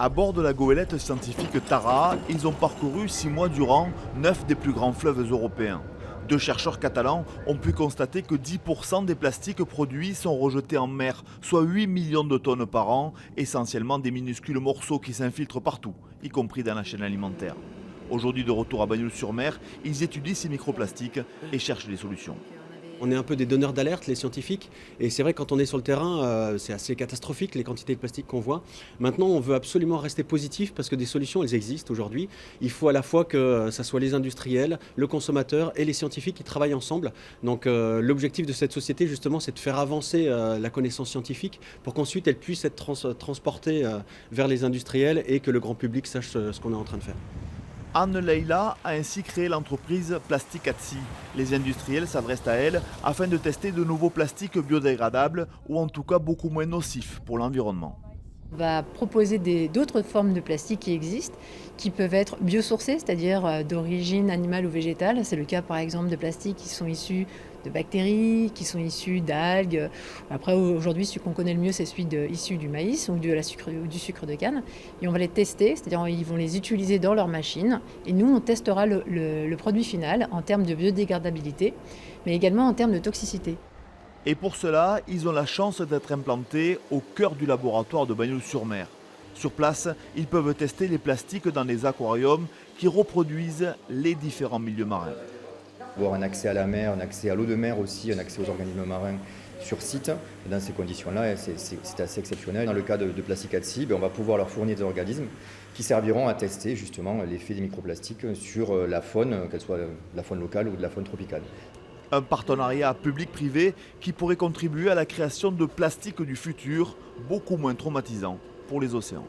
À bord de la goélette scientifique Tara, ils ont parcouru 6 mois durant 9 des plus grands fleuves européens. Deux chercheurs catalans ont pu constater que 10% des plastiques produits sont rejetés en mer, soit 8 millions de tonnes par an, essentiellement des minuscules morceaux qui s'infiltrent partout, y compris dans la chaîne alimentaire. Aujourd'hui de retour à Bagnols-sur-Mer, ils étudient ces microplastiques et cherchent des solutions. On est un peu des donneurs d'alerte, les scientifiques. Et c'est vrai que quand on est sur le terrain, c'est assez catastrophique les quantités de plastique qu'on voit. Maintenant, on veut absolument rester positif parce que des solutions, elles existent aujourd'hui. Il faut à la fois que ça soit les industriels, le consommateur et les scientifiques qui travaillent ensemble. Donc l'objectif de cette société, justement, c'est de faire avancer la connaissance scientifique pour qu'ensuite elle puisse être transportée vers les industriels et que le grand public sache ce qu'on est en train de faire. Anne Leila a ainsi créé l'entreprise Plasticatsi. Les industriels s'adressent à elle afin de tester de nouveaux plastiques biodégradables ou en tout cas beaucoup moins nocifs pour l'environnement. On va proposer d'autres formes de plastique qui existent, qui peuvent être biosourcées, c'est-à-dire d'origine animale ou végétale. C'est le cas par exemple de plastiques qui sont issus de bactéries, qui sont issus d'algues. Après aujourd'hui, celui qu'on connaît le mieux, c'est celui issu du maïs ou du sucre de canne. Et on va les tester, c'est-à-dire ils vont les utiliser dans leur machine. Et nous, on testera le produit final en termes de biodégradabilité, mais également en termes de toxicité. Et pour cela, ils ont la chance d'être implantés au cœur du laboratoire de Bagnols-sur-Mer. Sur place, ils peuvent tester les plastiques dans des aquariums qui reproduisent les différents milieux marins. Avoir un accès à la mer, un accès à l'eau de mer aussi, un accès aux organismes marins sur site. Dans ces conditions-là, c'est assez exceptionnel. Dans le cas de Plasticatsi, on va pouvoir leur fournir des organismes qui serviront à tester justement l'effet des microplastiques sur la faune, qu'elle soit de la faune locale ou de la faune tropicale. Un partenariat public-privé qui pourrait contribuer à la création de plastiques du futur beaucoup moins traumatisants pour les océans.